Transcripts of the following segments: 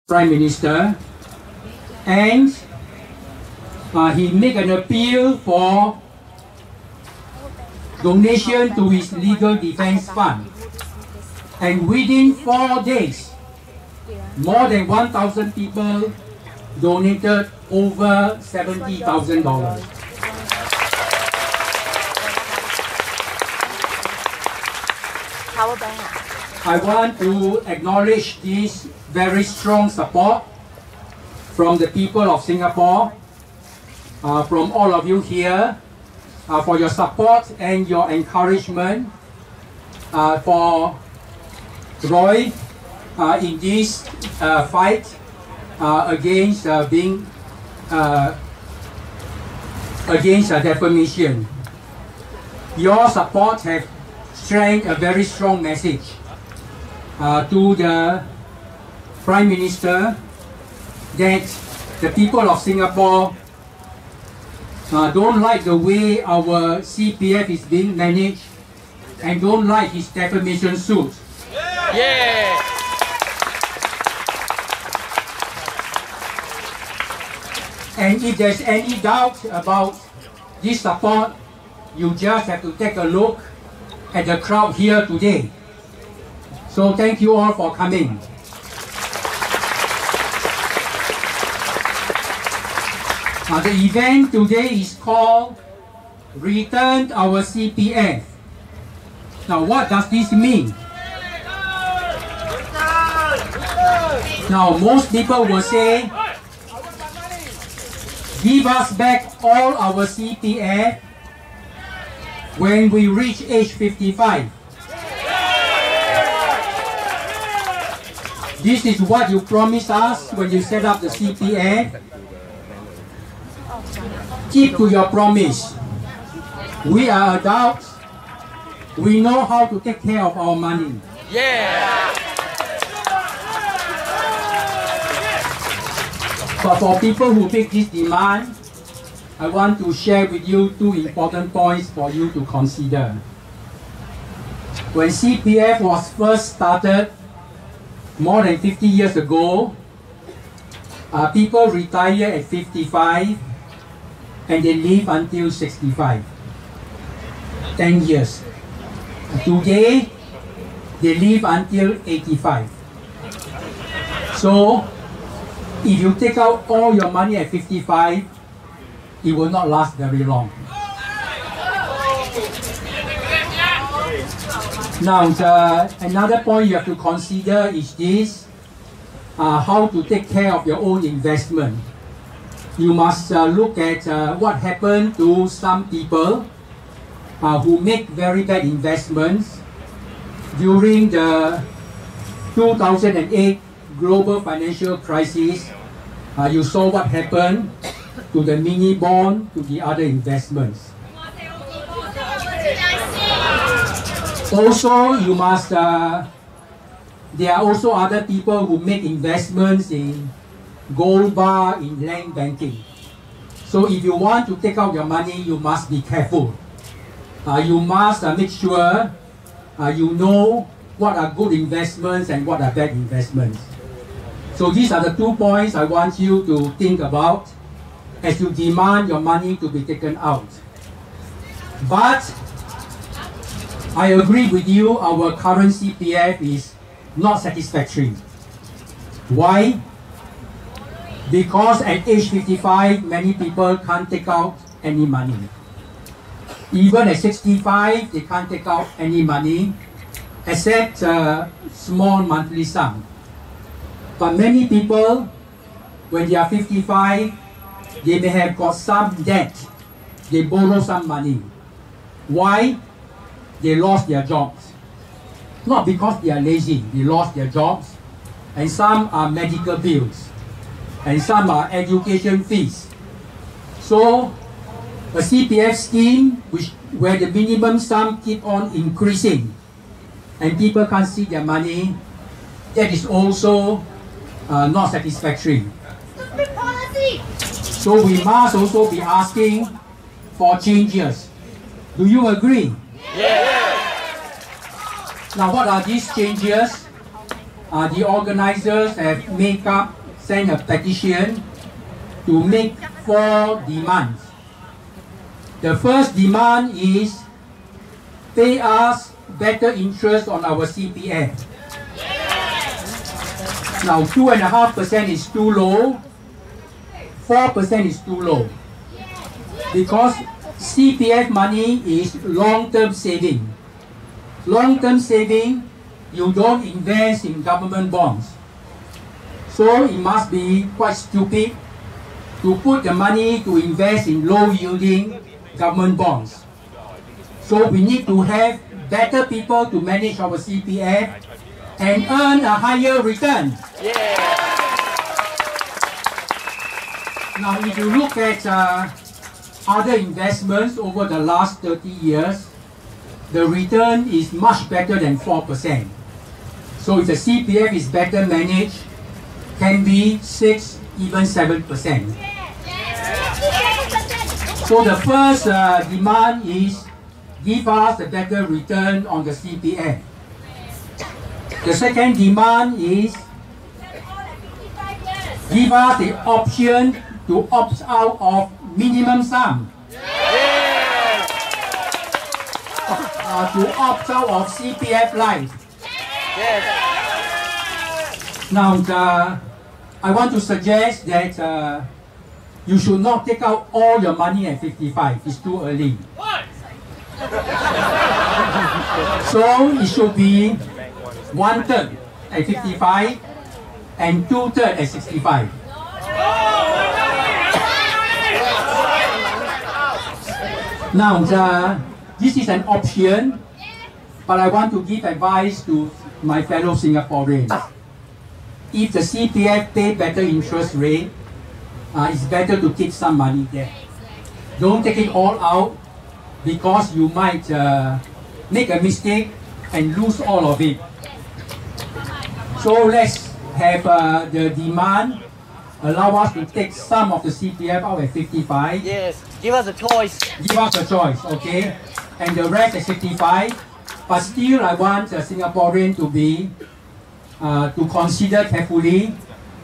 Prime Minister, and he made an appeal for donation to his legal defense fund. And within 4 days, more than 1,000 people donated over $70,000. I want to acknowledge this very strong support from the people of Singapore, from all of you here, for your support and your encouragement for Roy in this fight against against defamation. Your support has sent a very strong message to the Prime Minister that the people of Singapore don't like the way our CPF is being managed and don't like his defamation suit. Yeah. And if there's any doubt about this support, you just have to take a look at the crowd here today. So thank you all for coming. The event today is called Return Our CPF. Now what does this mean? Now most people will say, give us back all our CPF when we reach age 55. This is what you promised us when you set up the CPF. Keep to your promise. We are adults. We know how to take care of our money. Yeah. But for people who make this demand, I want to share with you 2 important points for you to consider. When CPF was first started, more than 50 years ago, people retire at 55 and they live until 65. 10 years. Today, they live until 85. So, if you take out all your money at 55, it will not last very long. Now, another point you have to consider is this, how to take care of your own investment. You must look at what happened to some people who make very bad investments during the 2008 global financial crisis. You saw what happened to the mini bond, to the other investments. Also, you must, there are also other people who make investments in gold bar, in land banking. So if you want to take out your money, you must be careful. You must make sure you know what are good investments and what are bad investments. So these are the 2 points I want you to think about as you demand your money to be taken out. But I agree with you, our current CPF is not satisfactory. Why? Because at age 55, many people can't take out any money. Even at 65, they can't take out any money except a small monthly sum. But many people, when they are 55, they may have got some debt. They borrow some money. Why? They lost their jobs. Not because they are lazy, they lost their jobs. And some are medical bills. And some are education fees. So, a CPF scheme where the minimum sum keep on increasing and people can't see their money, that is also not satisfactory. So we must also be asking for changes. Do you agree? Yeah. Now what are these changes? the organizers have sent a petition to make 4 demands. The first demand is pay us better interest on our CPF. Now 2.5% is too low, 4% is too low. Because CPF money is long-term saving. Long-term saving, you don't invest in government bonds. So it must be quite stupid to put the money to invest in low-yielding government bonds. So we need to have better people to manage our CPF and earn a higher return. Yeah. Now if you look at other investments over the last 30 years, the return is much better than 4%. So if the CPF is better managed, can be 6, even 7%. So the first demand is give us a better return on the CPF. The second demand is give us the option to opt out of minimum sum. To opt out of CPF Life. Yes. Now, I want to suggest that you should not take out all your money at 55. It's too early. So it should be 1/3 at 55 and 2/3 at 65. Now, this is an option, but I want to give advice to my fellow Singaporeans. If the CPF pay better interest rate, it's better to keep some money there. Don't take it all out because you might make a mistake and lose all of it. So let's have the demand allow us to take some of the CPF out at 55. Yes. Give us a choice. Give us a choice, okay? And the rest at 65. But still, I want a Singaporean to be to consider carefully.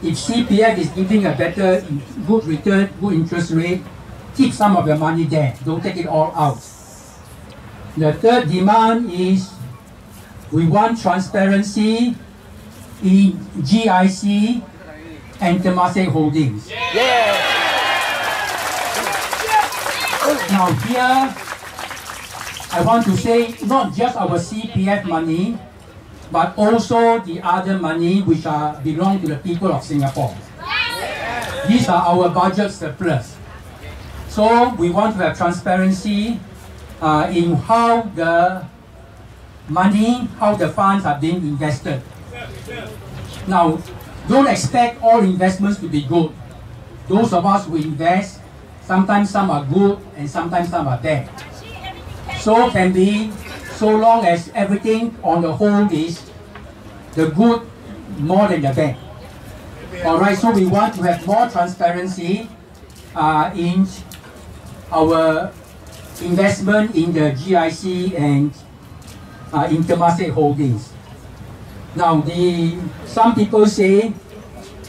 If CPF is giving a better, good return, good interest rate, keep some of your money there. Don't take it all out. The third demand is we want transparency in GIC and Temasek Holdings. Yeah. Now here, I want to say not just our CPF money, but also the other money which belong to the people of Singapore. These are our budget surplus. So we want to have transparency in how the money, how the funds are being invested. Now, don't expect all investments to be good. Those of us who invest, sometimes some are good and sometimes some are bad. So can be, so long as everything on the whole is the good more than the bad. Alright, so we want to have more transparency in our investment in the GIC and in Temasek Holdings. Now, some people say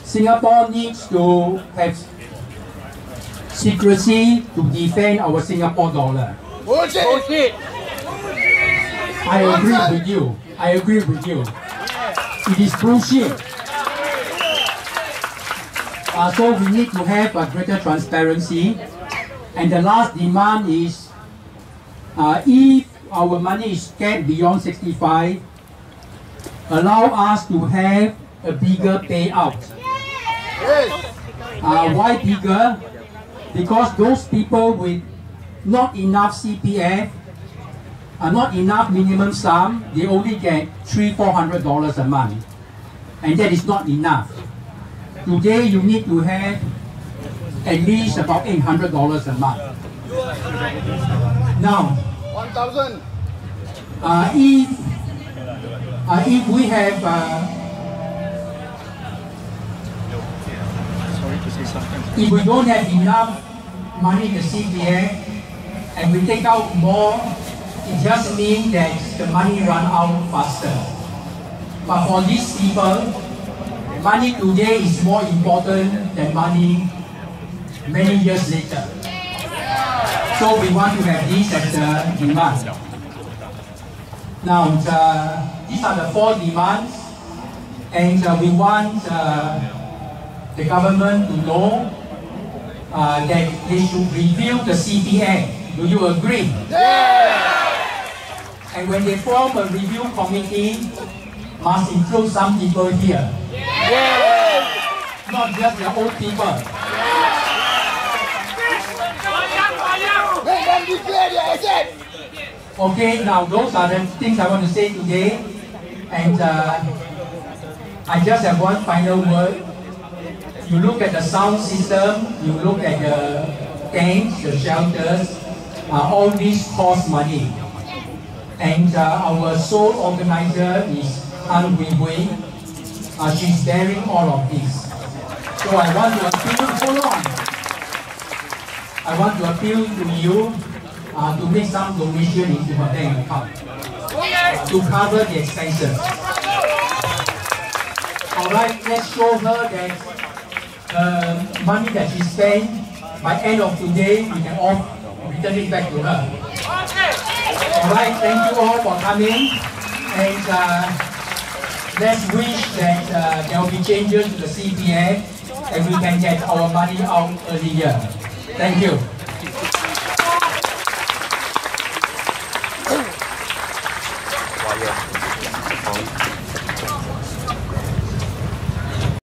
Singapore needs to have secrecy to defend our Singapore dollar. Bullshit. I agree with you. I agree with you. It is bullshit. So we need to have a greater transparency. And the last demand is if our money is kept beyond 65, allow us to have a bigger payout. Why bigger? Because those people with not enough CPF, not enough minimum sum, they only get $300-400 a month. And that is not enough. Today you need to have at least about $800 a month. Now, 1,000. If we have if we don't have enough money in the CPF and we take out more, it just means that the money run out faster. But for these people, money today is more important than money many years later. So we want to have this as the demand. Now, these are the 4 demands, and we want the government to know that they should review the CPF. Do you agree? Yeah! And when they form a review committee, must include some people here. Yeah! Not just the old people. Okay, now those are the things I want to say today. And I just have one final word. You look at the sound system, you look at the tanks, the shelters, all these cost money. And our sole organizer is Hui Hui. She's bearing all of this. So I want to appeal, hold on. I want to appeal to you to make some donation into her bank account to cover the expenses. Alright, let's show her that money that she spent, by end of today, we can all return it back to her. Alright, thank you all for coming. And let's wish that there will be changes to the CPF and we can get our money out earlier. Thank you.